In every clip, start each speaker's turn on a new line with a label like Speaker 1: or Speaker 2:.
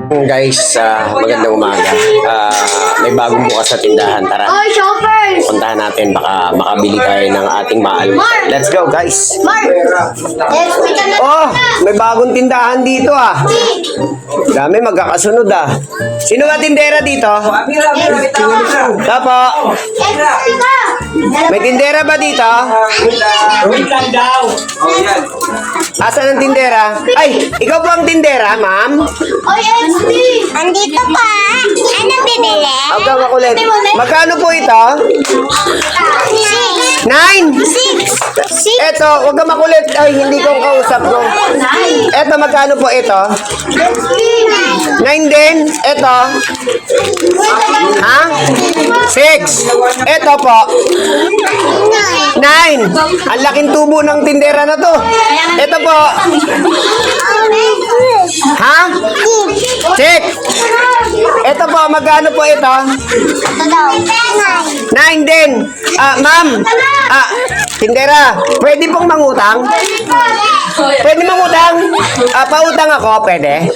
Speaker 1: Guys, magandang umaga. May bagong bukas sa tindahan. Tara,
Speaker 2: Oy, shoppers!
Speaker 1: puntahan natin. Baka makabili tayo ng ating mahal. Let's go, guys.
Speaker 2: Mark!
Speaker 1: Oh, may bagong tindahan dito Dami magkakasunod Sino ba tindera dito? Tapo. May tindera ba dito? Asan ang tindera? Ay, ikaw po ang tindera, ma'am?
Speaker 2: Oy, XD!
Speaker 3: Andito pa. Anong bibili?
Speaker 1: Huwag kang makulit. Magkano po ito? 9?
Speaker 3: 6.
Speaker 1: Eto, huwag kang makulit. Ay, hindi kong kausap ko. Eto, magkano po ito? 9 din? Eto? Ha? 6. Eto po? 9. Ang laking tubo ng tindera na to. Eto po? Ha? 6. Eto po, magkano po ito? 9 din. Ma'am. Tindera, pwede pong mangutang? Pwede mangutang? Pautang ako, pwede?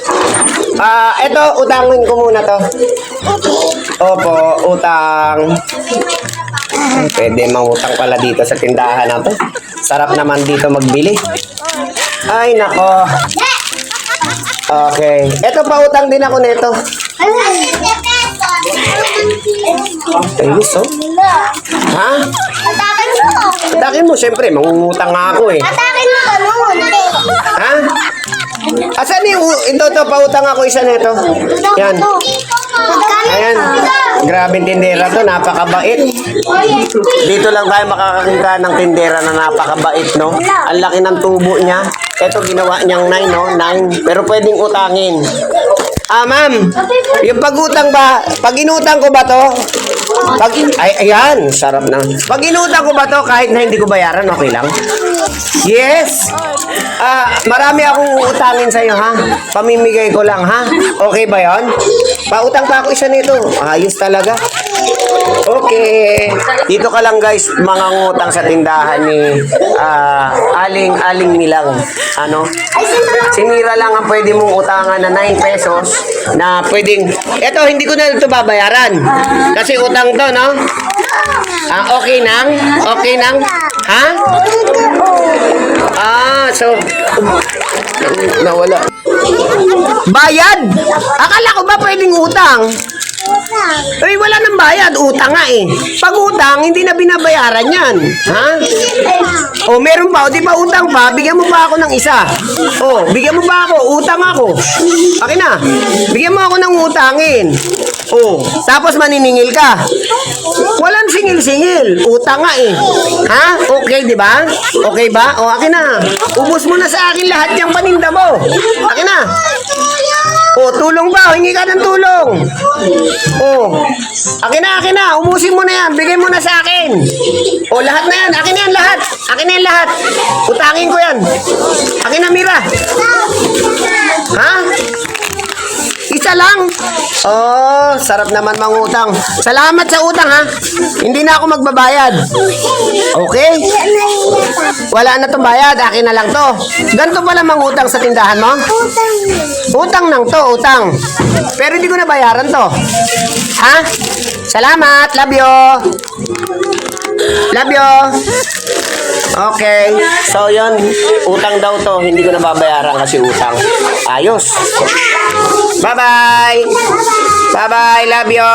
Speaker 1: Eto, utangin ko muna to. Opo, utang. Pwede mangutang pala dito sa tindahan na to. Sarap naman dito magbili. Ay, nako. Okay. Eto, pautang din ako nito. Ayos, Ha?
Speaker 3: Atakin mo.
Speaker 1: Atakin mo, syempre, mangungutang nga ako
Speaker 3: Atakin mo pa noon.
Speaker 1: Ha? Asan yung, ito, pautang ako isa nito. Yan. Ayan. Grabe tindera to, napakabait. Dito lang tayo makakakita ng tindera na napakabait, no? Ang laki ng tubo niya. Ito, ginawa niyang 9, no? 9. Pero pwedeng utangin. Ma'am, yung pag-utang ba, pag inutang ko ba to? Ayan, sarap na. Pag inutang ko ba to, kahit na hindi ko bayaran, okay lang? Yes. Marami akong utangin sa'yo, ha? Pamimigay ko lang, ha? Okay ba yon? Pautang pa ako isa nito. Ayos talaga. Okay. Dito ka lang, guys, mga ngutang sa tindahan ni Aling Nilang. Ano? Sinira lang ang pwede mong utangan na 9 pesos na pwedeng, eto, hindi ko na ito babayaran. Kasi utang to, no? Okay nang? Okay nang? Ha? So, nawala. Bayad? Akala ko ba pwedeng utang? Ay, wala nang bayad. Utang nga Pag utang, hindi na binabayaran yan. Ha? Meron pa. Di ba utang pa? Bigyan mo pa ako ng isa. Bigyan mo pa ako. Utang ako. Akin na. Bigyan mo ako ng utangin. Tapos maniningil ka. Walang singil-singil. Utang nga Ha? Okay, di ba? Okay ba? Akin na. Ubus mo na sa akin lahat yung paninda mo. Akin na. Tulong ba? Hingi ka ng tulong. Akin na. Ubusin mo na yan. Bigay mo na sa akin. Lahat na yan. Akin na yan lahat. Akin na yan lahat. Utangin ko yan. Akin na, Mira. Ha? Isa lang. Sarap naman mangutang. Salamat sa utang, ha? Hindi na ako magbabayad. Okay? Wala na tong bayad. Akin na lang to. Ganito pala mangutang sa tindahan mo? Utang nang to, utang. Pero hindi ko na bayaran to. Ha? Salamat. Love you. Love you. Okay. So, yun. Utang daw to. Hindi ko na babayaran kasi utang. Ayos. Bye-bye. Bye-bye. Love you.